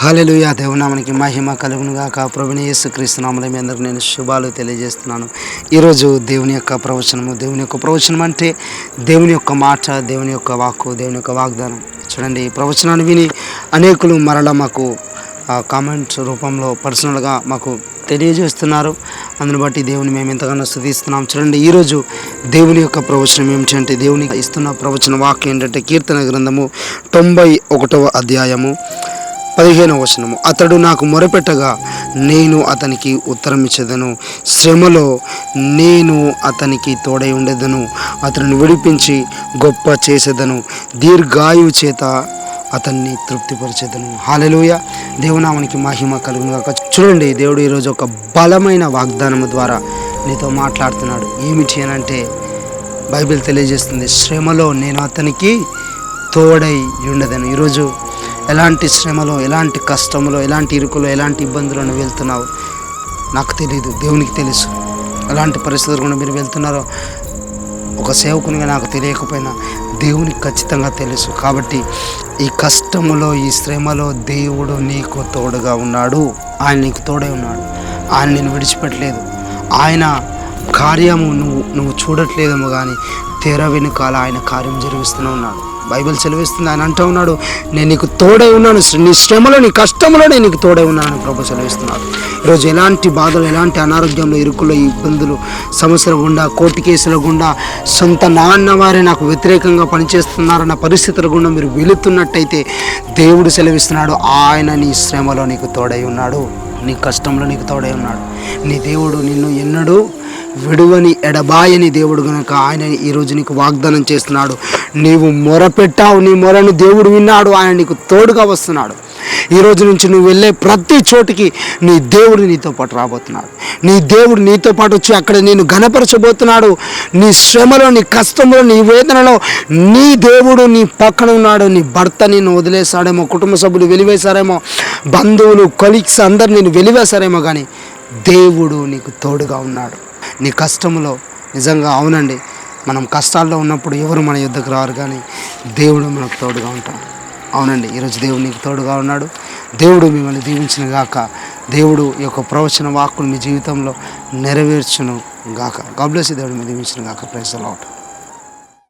హల్లెలూయా. దేవునామానికి మహిమ కలుగును గాక. ప్రభువైన యేసుక్రీస్తు నామములో మీ అందరికీ నేను శుభాలు తెలియజేస్తున్నాను. ఈరోజు దేవుని యొక్క ప్రవచనం అంటే దేవుని యొక్క మాట, దేవుని యొక్క వాక్కు, దేవుని యొక్క వాగ్దానం. చూడండి, ఈ ప్రవచనాన్ని విని అనేకులు మరలా మాకు కామెంట్స్ రూపంలో పర్సనల్గా మాకు తెలియజేస్తున్నారు. అందుని బట్టి దేవుని మేము ఎంతగానో స్తుతిస్తున్నాం. చూడండి, ఈరోజు దేవుని యొక్క ప్రవచనం ఏమిటంటే, దేవుని ఇస్తున్న ప్రవచన వాక్యం ఏంటంటే, కీర్తన గ్రంథము 91వ అధ్యాయము 15వ వచనము. అతడు నాకు మొరపెట్టగా నేను అతనికి ఉత్తరం ఇచ్చేదను, శ్రమలో నేను అతనికి తోడై ఉండేదను, అతనిని విడిపించి గొప్ప చేసేదను, దీర్ఘాయువు చేత అతన్ని తృప్తిపరిచేదను. హల్లెలూయా. దేవునామానికి మహిమ కలుగును గాక. చూడండి, దేవుడు ఈరోజు ఒక బలమైన వాగ్దానము ద్వారా నీతో మాట్లాడుతున్నాడు. ఏమిటి అని అంటే, బైబిల్ తెలియజేస్తుంది, శ్రమలో నేను అతనికి తోడై ఉండేదను. ఈరోజు ఎలాంటి శ్రమలో, ఎలాంటి కష్టంలో, ఎలాంటి ఇరుకులో, ఎలాంటి ఇబ్బందులను వెళ్తున్నావు నాకు తెలియదు, దేవునికి తెలుసు. ఎలాంటి పరిస్థితులు కూడా మీరు వెళ్తున్నారో ఒక సేవకునిగా నాకు తెలియకపోయినా దేవునికి ఖచ్చితంగా తెలుసు. కాబట్టి ఈ కష్టములో, ఈ శ్రమలో దేవుడు నీకు తోడుగా ఉన్నాడు. ఆయన నీకు తోడై ఉన్నాడు. ఆయన నేను విడిచిపెట్టలేదు. ఆయన కార్యము నువ్వు చూడట్లేదేమో కానీ తెర వెనుకాల ఆయన కార్యం జరిగిస్తూనే ఉన్నాడు. బైబిల్ సెలవిస్తుంది, ఆయన అంటూ ఉన్నాడు, నేను నీకు తోడై ఉన్నాను, నీ శ్రమలో, నీ కష్టంలో నేను నీకు తోడై ఉన్నానని ప్రభు సెలవిస్తున్నాడు. ఈరోజు ఎలాంటి బాధలు, ఎలాంటి అనారోగ్యంలో, ఇరుకుల్లో, ఇబ్బందులు, సమస్యల గుండా, కోర్టు కేసుల గుండా, సొంత నాన్న వారే నాకు వ్యతిరేకంగా పనిచేస్తున్నారన్న పరిస్థితుల గుండా మీరు వెళుతున్నట్టయితే దేవుడు సెలవిస్తున్నాడు, ఆయన నీ శ్రమలో నీకు తోడై ఉన్నాడు, నీ కష్టంలో నీకు తోడై ఉన్నాడు. నీ దేవుడు నిన్ను ఎన్నడూ విడువని ఎడబాయని దేవుడు గనుక ఆయన ఈరోజు నీకు వాగ్దానం చేస్తున్నాడు. నీవు మొరపెట్టావు, నీ మొరను దేవుడు విన్నాడు, ఆయన నీకు తోడుగా వస్తున్నాడు. ఈ రోజు నుంచి నువ్వు వెళ్ళే ప్రతి చోటికి నీ దేవుడు నీతో పాటు రాబోతున్నాడు. నీ దేవుడు నీతో పాటు వచ్చి అక్కడ నేను ఘనపరచబోతున్నాడు. నీ శ్రమలో, నీ కష్టంలో, నీ వేదనలో నీ దేవుడు నీ పక్కన ఉన్నాడు. నీ భర్త నిన్ను వదిలేశాడేమో, కుటుంబ సభ్యులు వెలివేశారేమో, బంధువులు, కొలీగ్స్ అందరు నేను వెలివేశారేమో, కానీ దేవుడు నీకు తోడుగా ఉన్నాడు. నీ కష్టంలో నిజంగా అవునండి, మనం కష్టాల్లో ఉన్నప్పుడు ఎవరు మన యుద్ధకు రారు, కానీ దేవుడు మనకు తోడుగా ఉంటాడు. అవునండి, ఈరోజు దేవుడు నీకు తోడుగా ఉన్నాడు. దేవుడు మిమ్మల్ని దీవించిన గాక. దేవుడు ఈ యొక్క ప్రవచన వాక్కులు మీ జీవితంలో నెరవేర్చును గాక. God bless you. దేవుడు మీ దీవించిన గాక. Praise the lord.